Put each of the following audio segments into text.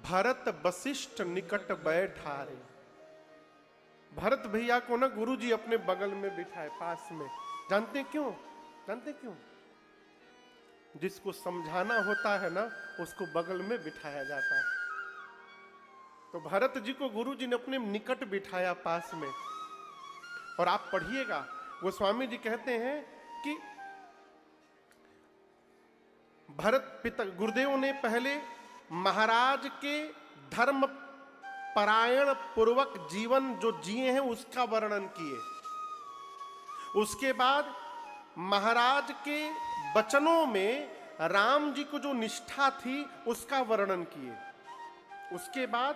भरत वशिष्ठ निकट बैठारे। भरत भैया को ना गुरुजी अपने बगल में बिठाए, पास में। जानते क्यों? जानते क्यों? जिसको समझाना होता है ना, उसको बगल में बिठाया जाता है। तो भरत जी को गुरुजी ने अपने निकट बिठाया, पास में। और आप पढ़िएगा, गोस्वामी जी कहते हैं कि भरत पिता गुरुदेव ने पहले महाराज के धर्म परायण पूर्वक जीवन जो जिए हैं उसका वर्णन किए। उसके बाद महाराज के वचनों में राम जी को जो निष्ठा थी उसका वर्णन किए। उसके बाद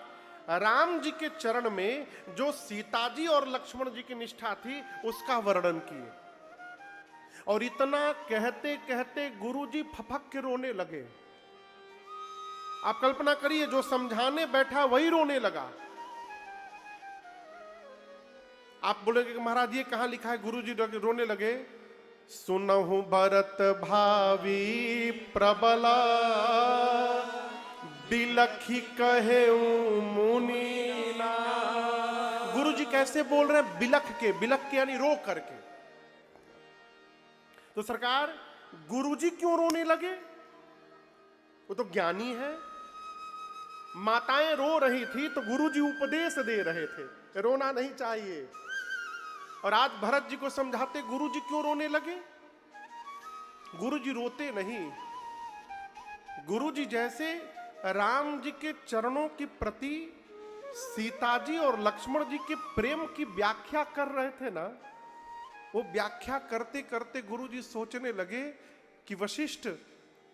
राम जी के चरण में जो सीता जी और लक्ष्मण जी की निष्ठा थी उसका वर्णन किए। और इतना कहते कहते गुरुजी फपक के रोने लगे। आप कल्पना करिए, जो समझाने बैठा वही रोने लगा। आप बोलेंगे कि महाराज ये कहां लिखा है? गुरुजी रोने लगे। सुनहु भरत भावी प्रबला, बिलखी कहे मुनीना। गुरुजी कैसे बोल रहे हैं? बिलख के यानी रो करके। तो सरकार, गुरुजी क्यों रोने लगे? वो तो ज्ञानी है। माताएं रो रही थी तो गुरुजी उपदेश दे रहे थे, रोना नहीं चाहिए। और आज भरत जी को समझाते, गुरुजी क्यों रोने लगे? गुरुजी रोते नहीं। गुरुजी जैसे राम जी के चरणों के प्रति सीता जी और लक्ष्मण जी के प्रेम की व्याख्या कर रहे थे ना, वो व्याख्या करते करते गुरुजी सोचने लगे कि वशिष्ठ,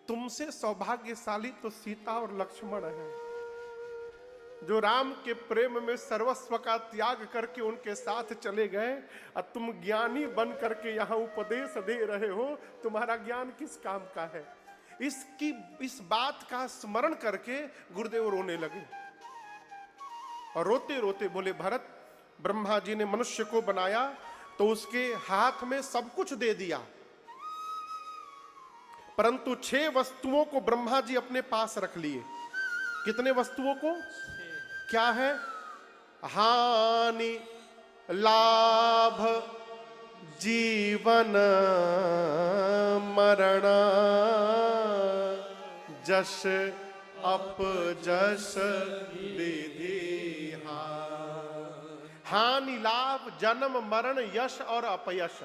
तुमसे सौभाग्यशाली तो सीता और लक्ष्मण है, जो राम के प्रेम में सर्वस्व का त्याग करके उनके साथ चले गए। और तुम ज्ञानी बन करके यहां उपदेश दे रहे हो, तुम्हारा ज्ञान किस काम का है? इस बात का स्मरण करके गुरुदेव रोने लगे। और रोते रोते बोले, भरत, ब्रह्मा जी ने मनुष्य को बनाया तो उसके हाथ में सब कुछ दे दिया, परंतु 6 वस्तुओं को ब्रह्मा जी अपने पास रख लिए। कितने वस्तुओं को? क्या है? हानि, लाभ, जीवन, मरण, जश, अपजश, विधि। हानि, लाभ, जन्म, मरण, यश और अपयश,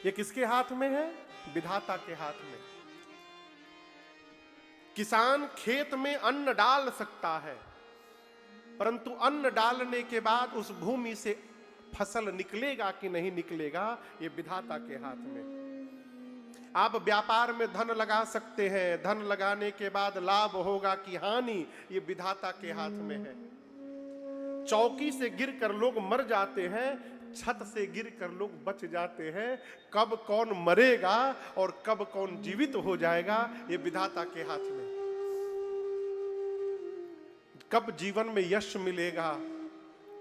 ये किसके हाथ में है? विधाता के हाथ में। किसान खेत में अन्न डाल सकता है, परंतु अन्न डालने के बाद उस भूमि से फसल निकलेगा कि नहीं निकलेगा, ये विधाता के हाथ में। आप व्यापार में धन लगा सकते हैं, धन लगाने के बाद लाभ होगा कि हानि, ये विधाता के हाथ में है। चौकी से गिरकर लोग मर जाते हैं, छत से गिरकर लोग बच जाते हैं। कब कौन मरेगा और कब कौन जीवित हो जाएगा, ये विधाता के हाथ में। कब जीवन में यश मिलेगा,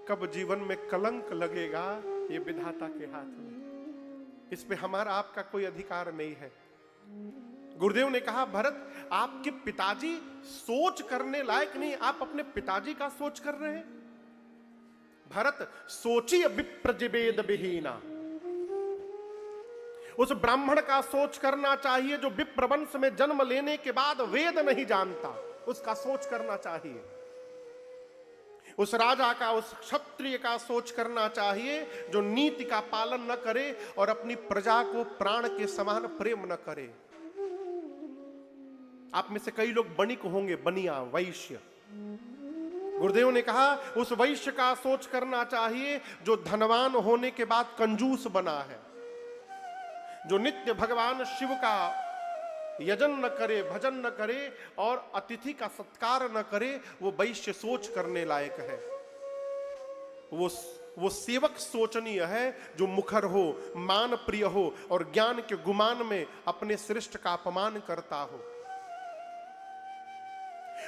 कब जीवन में कलंक लगेगा, ये विधाता के हाथ में। इस पे हमारा आपका कोई अधिकार नहीं है। गुरुदेव ने कहा, भरत, आपके पिताजी सोच करने लायक नहीं, आप अपने पिताजी का सोच कर रहे हैं। भरत, सोचिए विप्रजिवेद विहीना। उस ब्राह्मण का सोच करना चाहिए जो विप्रवंश में जन्म लेने के बाद वेद नहीं जानता, उसका सोच करना चाहिए। उस राजा का, उस क्षत्रिय का सोच करना चाहिए जो नीति का पालन न करे और अपनी प्रजा को प्राण के समान प्रेम न करे। आप में से कई लोग बणिक होंगे, बनिया, वैश्य। गुरुदेव ने कहा, उस वैश्य का सोच करना चाहिए जो धनवान होने के बाद कंजूस बना है, जो नित्य भगवान शिव का यजन न करे, भजन न करे और अतिथि का सत्कार न करे। वो वैश्य सोच करने लायक है। वो सेवक सोचनीय है जो मुखर हो, मान प्रिय हो और ज्ञान के गुमान में अपने श्रेष्ठ का अपमान करता हो।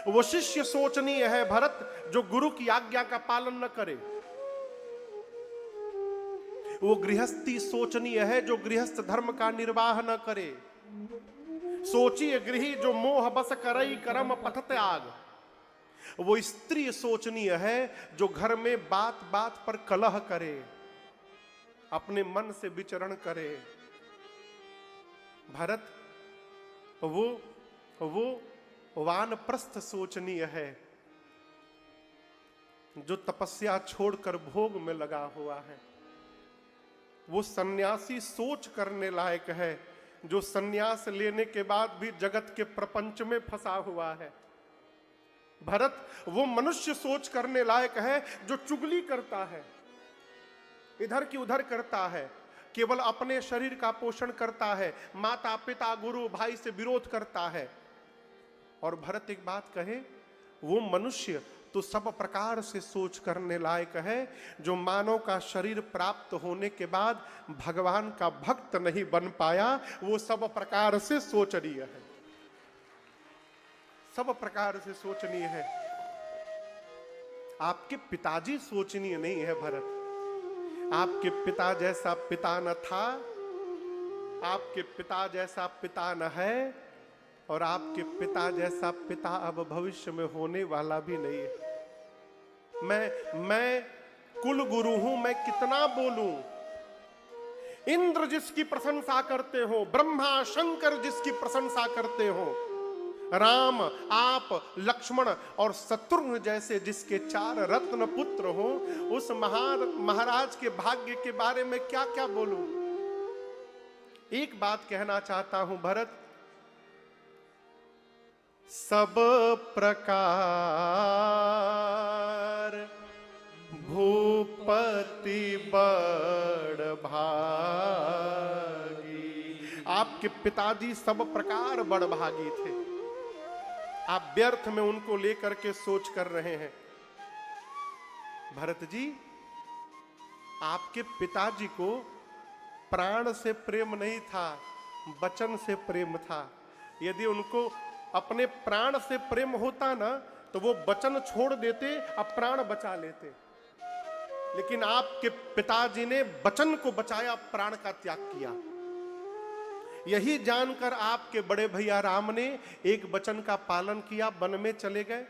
वो शिष्य सोचनीय है भरत, जो गुरु की आज्ञा का पालन न करे। वो गृहस्थी सोचनीय है जो गृहस्थ धर्म का निर्वाह न करे। सोचिए गृही जो मोह बस करई करम पथ त्याग। वो स्त्री सोचनीय है जो घर में बात बात पर कलह करे, अपने मन से विचरण करे। भरत वो वानप्रस्थ सोचनीय है जो तपस्या छोड़कर भोग में लगा हुआ है। वो सन्यासी सोच करने लायक है जो सन्यास लेने के बाद भी जगत के प्रपंच में फंसा हुआ है। भरत वो मनुष्य सोच करने लायक है जो चुगली करता है, इधर की उधर करता है, केवल अपने शरीर का पोषण करता है, माता पिता गुरु भाई से विरोध करता है। और भरत एक बात कहे, वो मनुष्य तो सब प्रकार से सोच करने लायक है जो मानव का शरीर प्राप्त होने के बाद भगवान का भक्त नहीं बन पाया, वो सब प्रकार से सोचनीय है, सब प्रकार से सोचनीय है। आपके पिताजी सोचनीय नहीं है भरत। आपके पिता जैसा पिता न था, आपके पिता जैसा पिता न है, और आपके पिता जैसा पिता अब भविष्य में होने वाला भी नहीं है। मैं कुल गुरु हूं, मैं कितना बोलूं। इंद्र जिसकी प्रशंसा करते हो, ब्रह्मा शंकर जिसकी प्रशंसा करते हो, राम आप लक्ष्मण और शत्रुघ्न जैसे जिसके 4 रत्न पुत्र हो, उस महाराज के भाग्य के बारे में क्या क्या बोलूं। एक बात कहना चाहता हूं भरत, सब प्रकार भूपति बड़ भागी। आपके पिताजी सब प्रकार बड़ भागी थे, आप व्यर्थ में उनको लेकर के सोच कर रहे हैं। भरत जी, आपके पिताजी को प्राण से प्रेम नहीं था, वचन से प्रेम था। यदि उनको अपने प्राण से प्रेम होता ना तो वो वचन छोड़ देते, अब प्राण बचा लेते। लेकिन आपके पिताजी ने वचन को बचाया, प्राण का त्याग किया। यही जानकर आपके बड़े भैया राम ने एक वचन का पालन किया, वन में चले गए।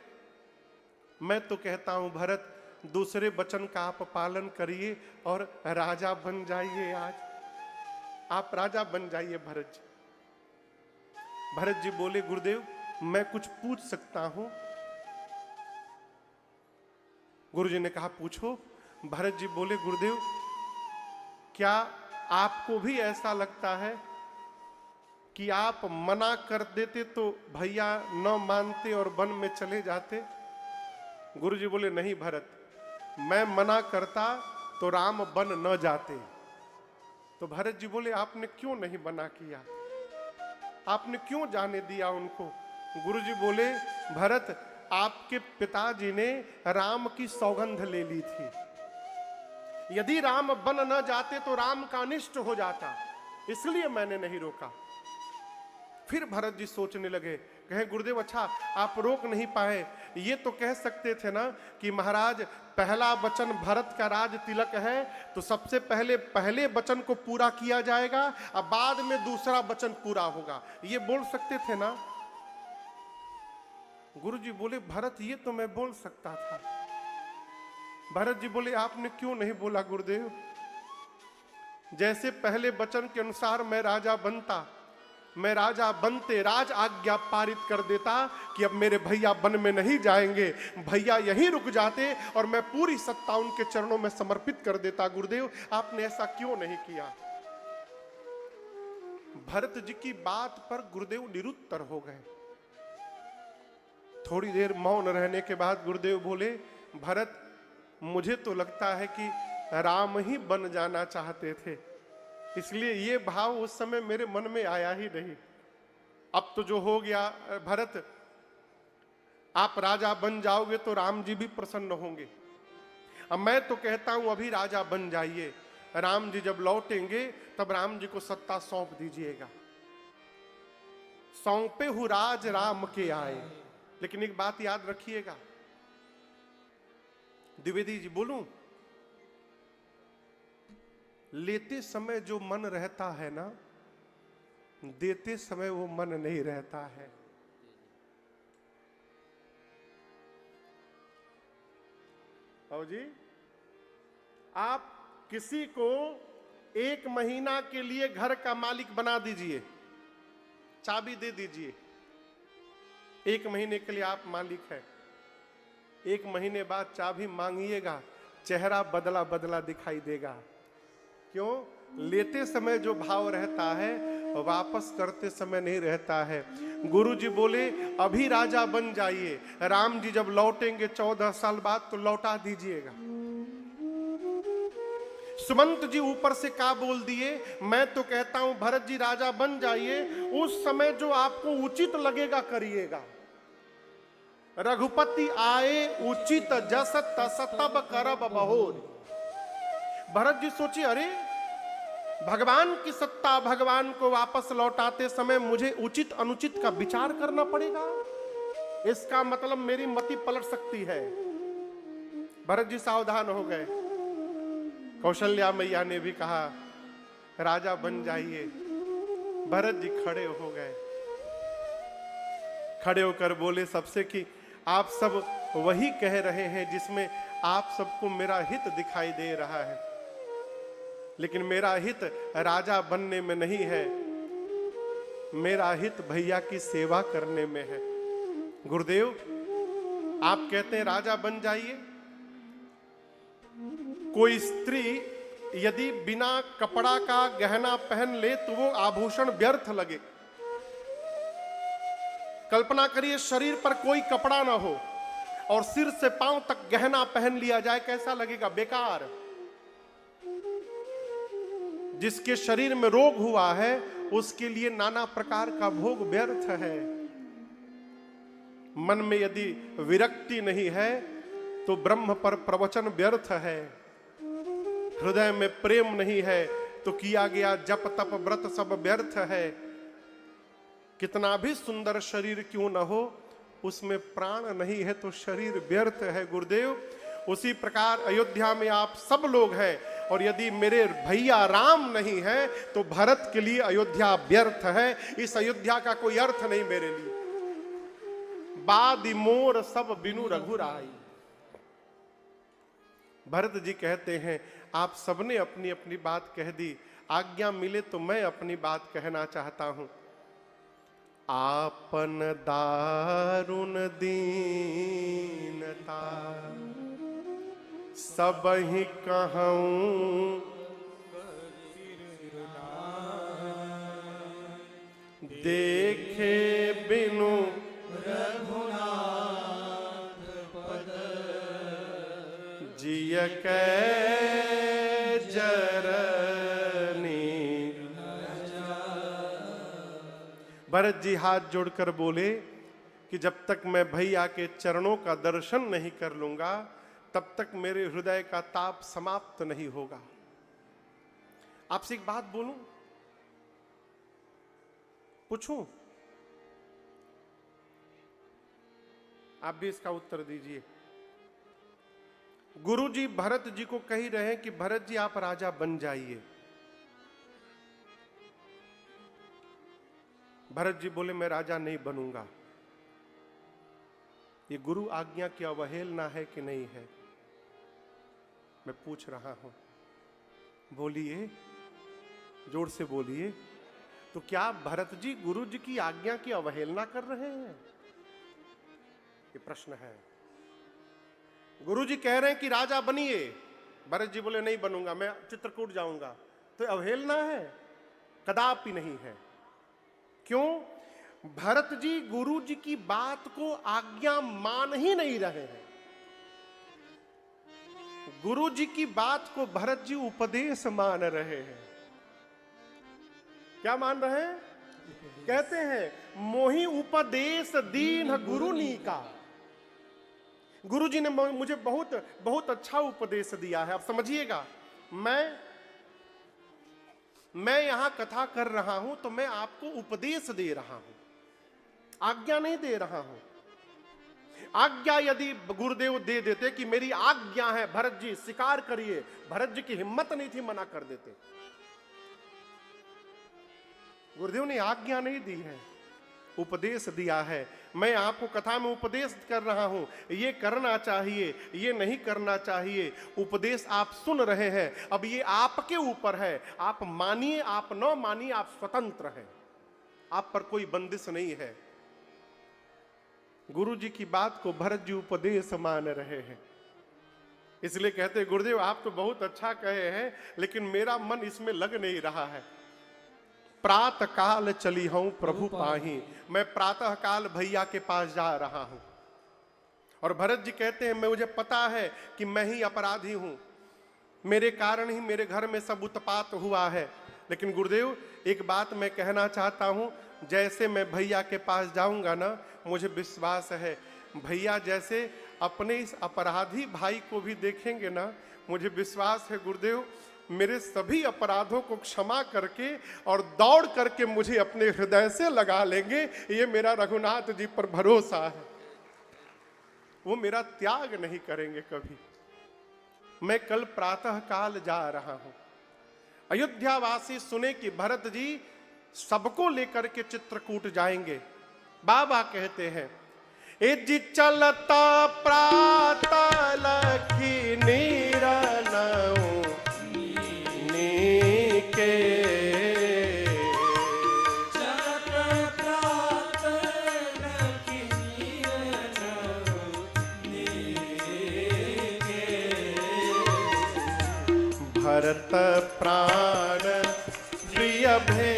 मैं तो कहता हूं भरत, दूसरे वचन का आप पालन करिए और राजा बन जाइए। आज आप राजा बन जाइए भरत जी। भरत जी बोले, गुरुदेव मैं कुछ पूछ सकता हूं? गुरुजी ने कहा पूछो। भरत जी बोले, गुरुदेव क्या आपको भी ऐसा लगता है कि आप मना कर देते तो भैया न मानते और वन में चले जाते? गुरुजी बोले, नहीं भरत, मैं मना करता तो राम वन न जाते। तो भरत जी बोले, आपने क्यों नहीं मना किया, आपने क्यों जाने दिया उनको? गुरुजी बोले, भरत आपके पिताजी ने राम की सौगंध ले ली थी, यदि राम वन न जाते तो राम का अनिष्ट हो जाता, इसलिए मैंने नहीं रोका। फिर भरत जी सोचने लगे, कहे गुरुदेव अच्छा आप रोक नहीं पाए, ये तो कह सकते थे ना कि महाराज पहला वचन भरत का राज तिलक है तो सबसे पहले वचन को पूरा किया जाएगा और बाद में दूसरा वचन पूरा होगा, ये बोल सकते थे ना। गुरुजी बोले, भरत ये तो मैं बोल सकता था। भरत जी बोले, आपने क्यों नहीं बोला गुरुदेव? जैसे पहले वचन के अनुसार मैं राजा बनता, मैं राजा बनते राज आज्ञा पारित कर देता कि अब मेरे भैया वन में नहीं जाएंगे, भैया यहीं रुक जाते और मैं पूरी सत्ता उनके चरणों में समर्पित कर देता। गुरुदेव आपने ऐसा क्यों नहीं किया? भरत जी की बात पर गुरुदेव निरुत्तर हो गए। थोड़ी देर मौन रहने के बाद गुरुदेव बोले, भरत मुझे तो लगता है कि राम ही बन जाना चाहते थे, इसलिए ये भाव उस समय मेरे मन में आया ही नहीं। अब तो जो हो गया भरत, आप राजा बन जाओगे तो राम जी भी प्रसन्न होंगे। अब मैं तो कहता हूं अभी राजा बन जाइए, राम जी जब लौटेंगे तब राम जी को सत्ता सौंप दीजिएगा। सौंपे हु राज राम के आए। लेकिन एक बात याद रखिएगा, द्विवेदी जी बोलूं, लेते समय जो मन रहता है ना, देते समय वो मन नहीं रहता है। आओ जी, आप किसी को 1 महीना के लिए घर का मालिक बना दीजिए, चाबी दे दीजिए, 1 महीने के लिए आप मालिक हैं। 1 महीने बाद चाबी मांगिएगा, चेहरा बदला बदला दिखाई देगा। क्यों? लेते समय जो भाव रहता है वापस करते समय नहीं रहता है। गुरु जी बोले अभी राजा बन जाइए, राम जी जब लौटेंगे 14 साल बाद तो लौटा दीजिएगा। सुमंत जी ऊपर से क्या बोल दिए, मैं तो कहता हूं भरत जी राजा बन जाइए, उस समय जो आपको उचित लगेगा करिएगा। रघुपति आए उचित जस तस तब करब बहोर। भरत जी सोचिए, अरे भगवान की सत्ता, भगवान को वापस लौटाते समय मुझे उचित अनुचित का विचार करना पड़ेगा, इसका मतलब मेरी मति पलट सकती है। भरत जी सावधान हो गए। कौशल्या मैया ने भी कहा राजा बन जाइए। भरत जी खड़े हो गए, खड़े होकर बोले सबसे कि आप सब वही कह रहे हैं जिसमें आप सबको मेरा हित दिखाई दे रहा है, लेकिन मेरा हित राजा बनने में नहीं है, मेरा हित भैया की सेवा करने में है। गुरुदेव आप कहते हैं राजा बन जाइए, कोई स्त्री यदि बिना कपड़ा का गहना पहन ले तो वो आभूषण व्यर्थ लगे। कल्पना करिए शरीर पर कोई कपड़ा ना हो और सिर से पांव तक गहना पहन लिया जाए, कैसा लगेगा? बेकार। जिसके शरीर में रोग हुआ है उसके लिए नाना प्रकार का भोग व्यर्थ है। मन में यदि विरक्ति नहीं है तो ब्रह्म पर प्रवचन व्यर्थ है। हृदय में प्रेम नहीं है तो किया गया जप तप व्रत सब व्यर्थ है। कितना भी सुंदर शरीर क्यों न हो, उसमें प्राण नहीं है तो शरीर व्यर्थ है। गुरुदेव उसी प्रकार अयोध्या में आप सब लोग हैं, और यदि मेरे भैया राम नहीं है तो भरत के लिए अयोध्या व्यर्थ है। इस अयोध्या का कोई अर्थ नहीं मेरे लिए। बादी मोर सब बिनु रघुराई। भरत जी कहते हैं आप सबने अपनी अपनी बात कह दी, आज्ञा मिले तो मैं अपनी बात कहना चाहता हूं। आपन दारुण दीनता सब ही कहूं, देखे बिनु रघुनाथ पद, जिय कै जरनी। भरत जी हाथ जोड़कर बोले कि जब तक मैं भैया के चरणों का दर्शन नहीं कर लूंगा तब तक मेरे हृदय का ताप समाप्त नहीं होगा। आपसे एक बात बोलूं, पूछूं, आप भी इसका उत्तर दीजिए। गुरुजी भरत जी को कह रहे हैं कि भरत जी आप राजा बन जाइए। भरत जी बोले मैं राजा नहीं बनूंगा। ये गुरु आज्ञा की अवहेलना है कि नहीं है? मैं पूछ रहा हूं, बोलिए, जोर से बोलिए। तो क्या भरत जी गुरु जी की आज्ञा की अवहेलना कर रहे हैं? ये प्रश्न है। गुरु जी कह रहे हैं कि राजा बनिए, भरत जी बोले नहीं बनूंगा, मैं चित्रकूट जाऊंगा। तो अवहेलना है? कदापि नहीं है। क्यों? भरत जी गुरु जी की बात को आज्ञा मान ही नहीं रहे हैं। गुरु जी की बात को भरत जी उपदेश मान रहे हैं। क्या मान रहे हैं? कहते हैं मोहि उपदेश दीन गुरु नी का। गुरु जी ने मुझे बहुत बहुत अच्छा उपदेश दिया है। अब समझिएगा, मैं यहां कथा कर रहा हूं तो मैं आपको उपदेश दे रहा हूं, आज्ञा नहीं दे रहा हूं। आज्ञा यदि गुरुदेव दे देते कि मेरी आज्ञा है भरत जी स्वीकार करिए, भरत जी की हिम्मत नहीं थी, मना कर देते। गुरुदेव ने आज्ञा नहीं दी है, उपदेश दिया है। मैं आपको कथा में उपदेश कर रहा हूं, ये करना चाहिए, ये नहीं करना चाहिए। उपदेश आप सुन रहे हैं, अब ये आपके ऊपर है। आप मानिए, आप न मानिए, आप स्वतंत्र हैं, आप पर कोई बंदिश नहीं है। गुरु जी की बात को भरत जी उपदेश मान रहे हैं, इसलिए कहते हैं गुरुदेव आप तो बहुत अच्छा कहे हैं, लेकिन मेरा मन इसमें लग नहीं रहा है। प्रातः काल चली हूं प्रभु पाही, मैं प्रातः काल भैया के पास जा रहा हूं। और भरत जी कहते हैं मैं, मुझे पता है कि मैं ही अपराधी हूं, मेरे कारण ही मेरे घर में सब उत्पात हुआ है। लेकिन गुरुदेव एक बात मैं कहना चाहता हूं, जैसे मैं भैया के पास जाऊंगा ना, मुझे विश्वास है भैया जैसे अपने इस अपराधी भाई को भी देखेंगे ना, मुझे विश्वास है गुरुदेव मेरे सभी अपराधों को क्षमा करके और दौड़ करके मुझे अपने हृदय से लगा लेंगे। ये मेरा रघुनाथ जी पर भरोसा है, वो मेरा त्याग नहीं करेंगे कभी। मैं कल प्रातः काल जा रहा हूं। अयोध्यावासी सुने कि भरत जी सबको लेकर के चित्रकूट जाएंगे। बाबा कहते हैं ए जी चलता प्रातः लखी नीरनऊ नीके, भरत प्राण प्रिय भे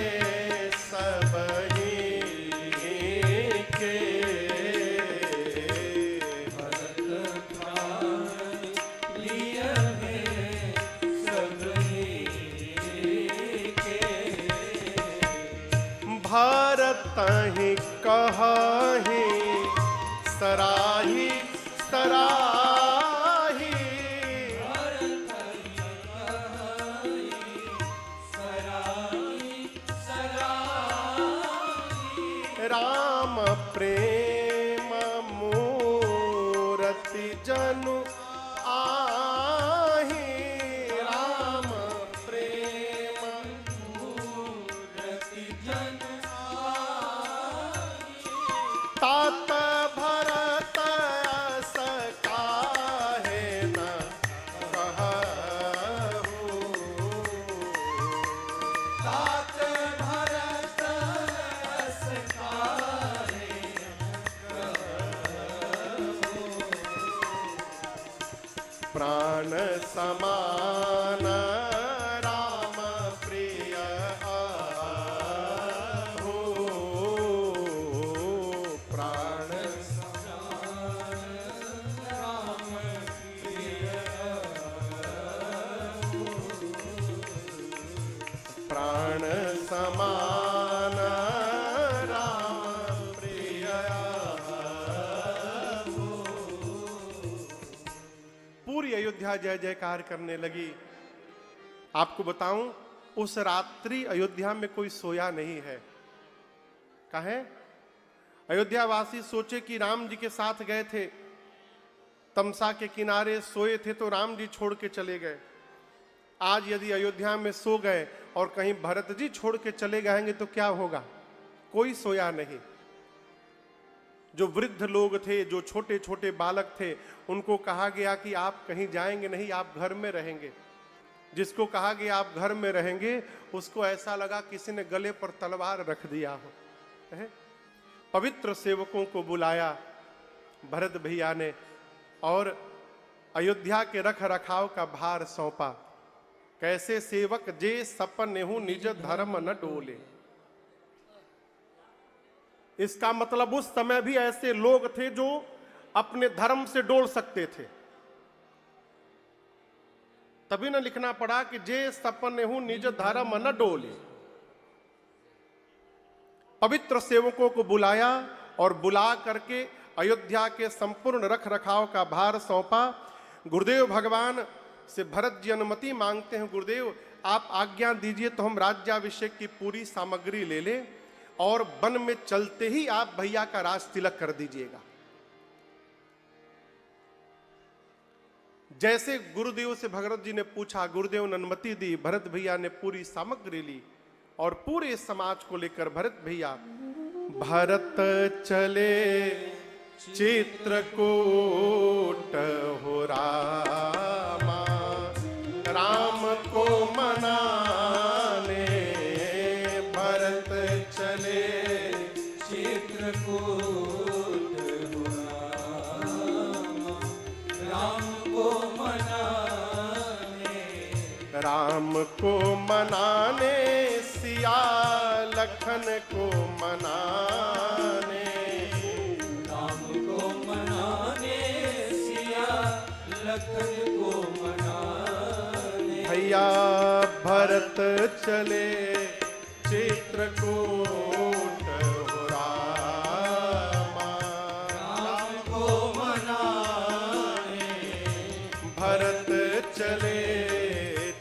भारतहि कहाहि सराही सराही, राम प्रेम मूरति जनु आही, राम प्रेम मूरति जनु तात भरत अस काहे न कहू, तात भरत अस काहे न कहू, प्राण समान राम प्रिय आहू, प्राण समान राम प्रिय आहू, प्राण समान राम प्रिय आहू। पूरी अयोध्या जय जयकार करने लगी। आपको बताऊं उस रात्रि अयोध्या में कोई सोया नहीं है। कहें अयोध्यावासी सोचे कि राम जी के साथ गए थे, तमसा के किनारे सोए थे तो राम जी छोड़ के चले गए। आज यदि अयोध्या में सो गए और कहीं भरत जी छोड़ के चले जाएंगे तो क्या होगा? कोई सोया नहीं। जो वृद्ध लोग थे, जो छोटे छोटे बालक थे, उनको कहा गया कि आप कहीं जाएंगे नहीं, आप घर में रहेंगे। जिसको कहा गया आप घर में रहेंगे, उसको ऐसा लगा किसी ने गले पर तलवार रख दिया हो। पवित्र सेवकों को बुलाया भरत भैया ने और अयोध्या के रख रखाव का भार सौंपा। कैसे सेवक जे सपनेहु निज धर्म न डोले। इसका मतलब उस समय भी ऐसे लोग थे जो अपने धर्म से डोल सकते थे। तभी न लिखना पड़ा कि जे सपनेहु निज धर्म न डोले। पवित्र सेवकों को बुलाया और बुला करके अयोध्या के संपूर्ण रख रखाव का भार सौंपा। गुरुदेव भगवान से भरत जी अनुमति मांगते हैं, गुरुदेव आप आज्ञा दीजिए तो हम राज्याभिषेक की पूरी सामग्री ले लें और वन में चलते ही आप भैया का राज तिलक कर दीजिएगा। जैसे गुरुदेव से भगत जी ने पूछा, गुरुदेव ने अनुमति दी, भरत भैया ने पूरी सामग्री ली और पूरे समाज को लेकर भरत भैया भरत चले चित्रकूट हो रामा, राम को मनाने भरत चले चित्रकूट हो रामा, राम को मनाने, राम को मनाने सिया लखन को मनाने, राम को मनाने सिया लखन को मनाने, भैया भरत चले चित्रकूट हो रामा, राम को मनाने, भरत चले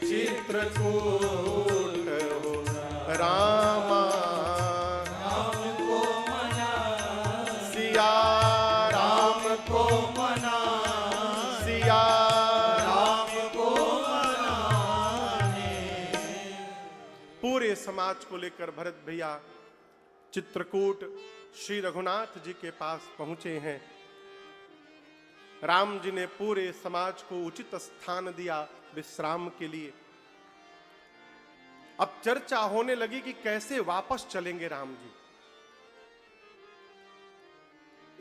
चित्रकूट हो रामा, राम को मनाने, सिया राम को सिया राम को मनाने। पूरे समाज को लेकर भरत भैया चित्रकूट श्री रघुनाथ जी के पास पहुंचे हैं। राम जी ने पूरे समाज को उचित स्थान दिया विश्राम के लिए। अब चर्चा होने लगी कि कैसे वापस चलेंगे राम जी।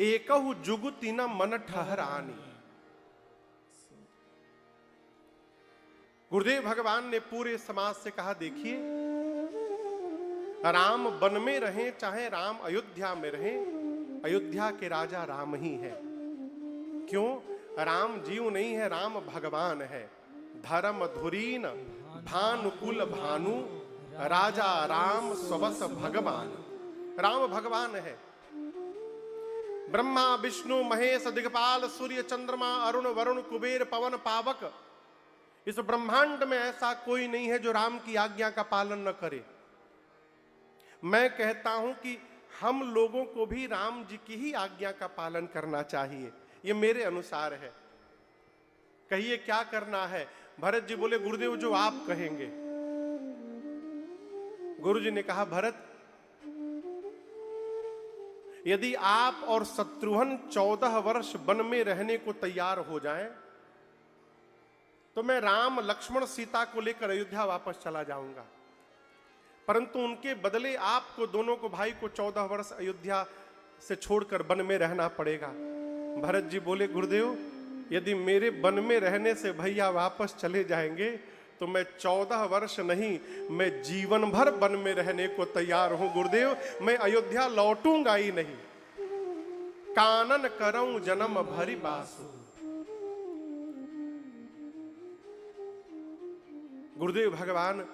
एकहु जुगुति न मन ठहरानी। गुरुदेव भगवान ने पूरे समाज से कहा, देखिए राम वन में रहें चाहे राम अयोध्या में रहें, अयोध्या के राजा राम ही है। क्यों? राम जीव नहीं है, राम भगवान है। धर्म धुरीन भानुकुल भानु, राजा राम स्वबस भगवान। राम भगवान है। ब्रह्मा विष्णु महेश दिग्पाल सूर्य चंद्रमा अरुण वरुण कुबेर पवन पावक, इस ब्रह्मांड में ऐसा कोई नहीं है जो राम की आज्ञा का पालन न करे। मैं कहता हूं कि हम लोगों को भी राम जी की ही आज्ञा का पालन करना चाहिए। ये मेरे अनुसार है। कहिए क्या करना है? भरत जी बोले, गुरुदेव जो आप कहेंगे। गुरु जी ने कहा, भरत यदि आप और शत्रुघ्न 14 वर्ष वन में रहने को तैयार हो जाएं, तो मैं राम लक्ष्मण सीता को लेकर अयोध्या वापस चला जाऊंगा। परंतु उनके बदले आपको दोनों को, भाई को 14 वर्ष अयोध्या से छोड़कर वन में रहना पड़ेगा। भरत जी बोले, गुरुदेव यदि मेरे वन में रहने से भैया वापस चले जाएंगे तो मैं 14 वर्ष नहीं, मैं जीवन भर वन में रहने को तैयार हूं गुरुदेव। मैं अयोध्या लौटूंगा ही नहीं। कानन करऊं जन्म भरी बासु। गुरुदेव भगवान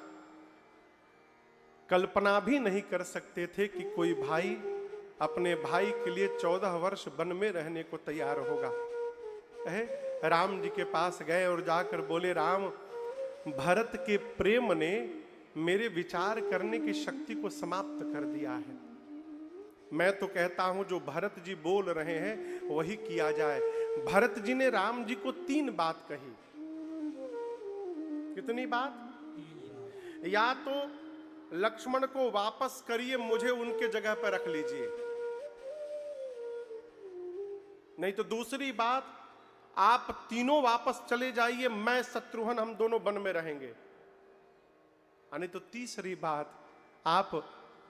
कल्पना भी नहीं कर सकते थे कि कोई भाई अपने भाई के लिए 14 वर्ष वन में रहने को तैयार होगा। राम जी के पास गए और जाकर बोले, राम भरत के प्रेम ने मेरे विचार करने की शक्ति को समाप्त कर दिया है। मैं तो कहता हूं जो भरत जी बोल रहे हैं वही किया जाए। भरत जी ने राम जी को 3 बात कही। कितनी बात? या तो लक्ष्मण को वापस करिए, मुझे उनके जगह पर रख लीजिए, नहीं तो दूसरी बात, आप तीनों वापस चले जाइए, मैं शत्रुघ्न हम दोनों वन में रहेंगे। नहीं तो तीसरी बात, आप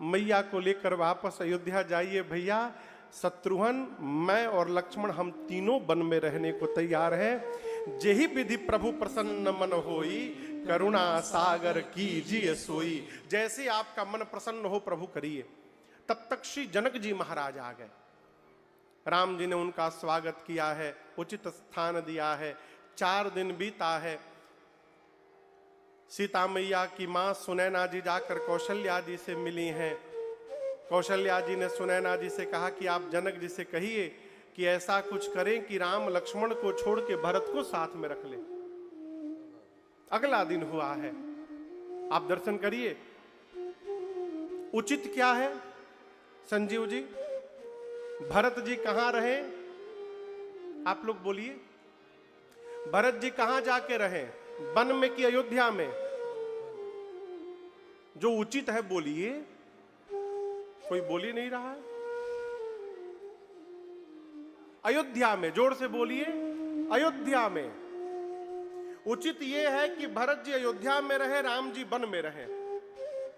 मैया को लेकर वापस अयोध्या जाइए भैया, शत्रुघ्न मैं और लक्ष्मण हम तीनों वन में रहने को तैयार हैं। जेहि विधि प्रभु प्रसन्न मन होई, करुणा सागर कीजिए सोई। जैसे आपका मन प्रसन्न हो प्रभु करिए। तब तक श्री जनक जी महाराज आ गए। राम जी ने उनका स्वागत किया है, उचित स्थान दिया है। 4 दिन बीता है। सीता मैया की मां सुनैना जी जाकर कौशल्या जी से मिली हैं। कौशल्या जी ने सुनैना जी से कहा कि आप जनक जी से कहिए कि ऐसा कुछ करें कि राम लक्ष्मण को छोड़ के भरत को साथ में रख ले। अगला दिन हुआ है, आप दर्शन करिए। उचित क्या है संजीव जी? भरत जी कहां रहे? आप लोग बोलिए। भरत जी कहां जाके रहे? वन में कि अयोध्या में? जो उचित है बोलिए, कोई बोल ही नहीं रहा है। अयोध्या में, जोर से बोलिए, अयोध्या में उचित यह है कि भरत जी अयोध्या में रहे, राम जी वन में रहे।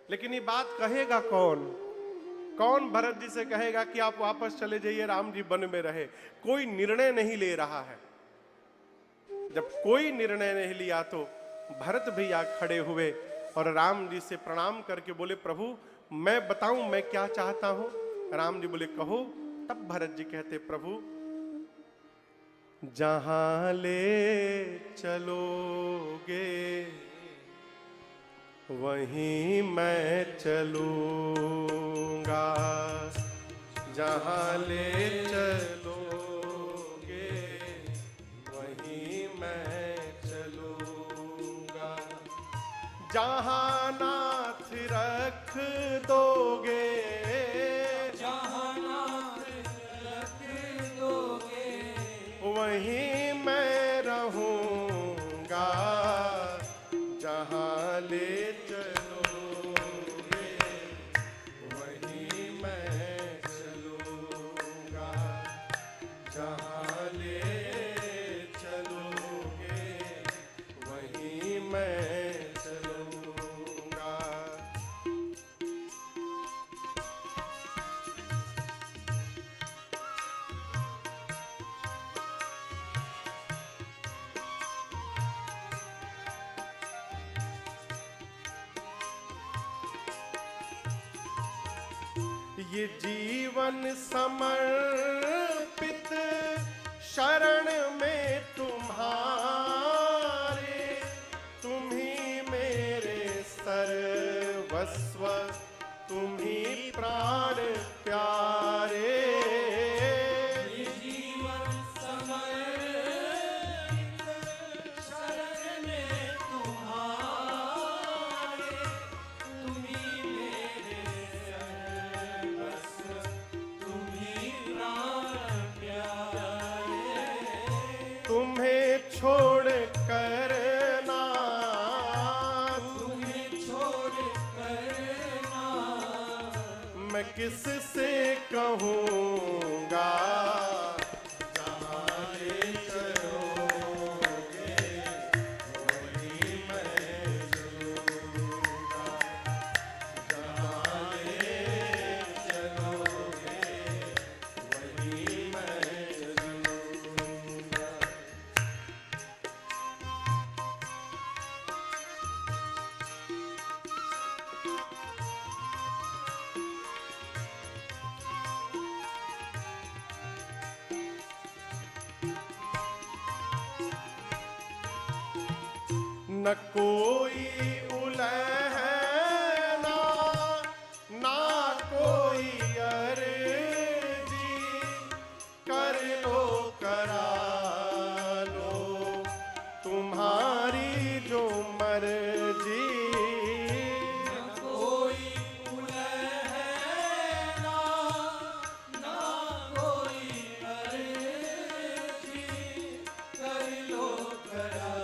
लेकिन ये बात कहेगा कौन? कौन भरत जी से कहेगा कि आप वापस चले जाइए, राम जी वन में रहे? कोई निर्णय नहीं ले रहा है। जब कोई निर्णय नहीं लिया तो भरत भैया खड़े हुए और राम जी से प्रणाम करके बोले, प्रभु मैं बताऊं मैं क्या चाहता हूं? राम जी बोले, कहो। तब भरत जी कहते, प्रभु जहां ले चलोगे वहीं मैं चलूंगा, जहां ले चलोगे वहीं मैं चलूंगा, जहां नाथ रख दोगे वहीं मैं रहूंगा, जहां ले चलोगे वहीं मैं चलूंगा, जहां ले चलोगे वहीं मैं चलूंगा। ये जीवन समर्पित शरण में तुम्हारे, तुम ही मेरे सर्वस्व, तुम ही प्राण प्यारे। ये जीवन समर्पित शरण में तुम्हारे, तुम ही मेरे सर्वस्व, तुम ही प्राण प्यारे। तुम्हें छोड़ कर ना, तुम्हें छोड़ कर ना मैं किससे कहूँगा, जहाँ ले चलोगे वहीं मैं चलूँगा, जहाँ ले चलोगे वहीं मैं चलूँगा। न कोई उलहना, ना कोई अर्जी, कर लो करा लो तुम्हारी जो मर्जी। कोई उलहना, ना कोई अर्जी, कर लो करा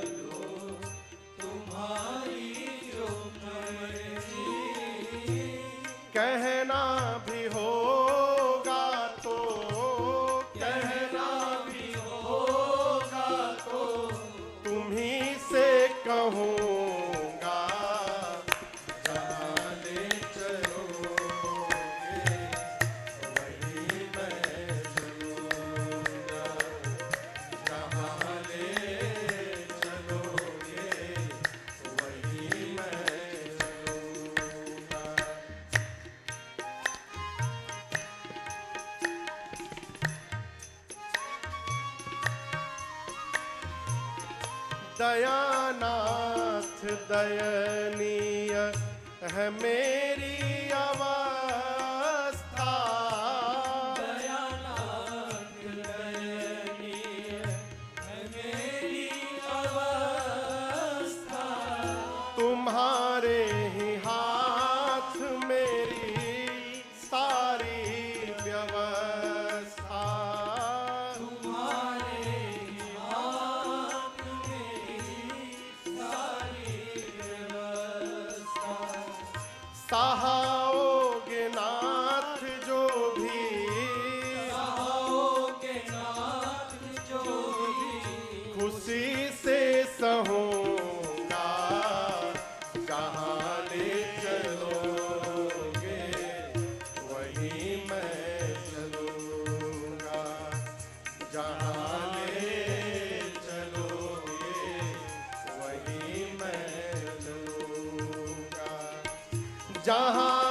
लो तुम्हारी जो मर्जी। कहना भी होगा तो, कहना भी होगा तो तुम्ही से कहूँगा, जहाँ ले चलोगे वहीं मैं चलूँगा, जहाँ ले चलोगे वहीं मैं चलूँगा। दयानाथ दयनीय है मेरी अवस्था, दयानाथ दयनीय है मेरी अवस्था। तुम्हारे ही हाथ मेरी सारी व्यवस्था, तुम्हारे हाथ मेरी सारी व्यवस्था। जहां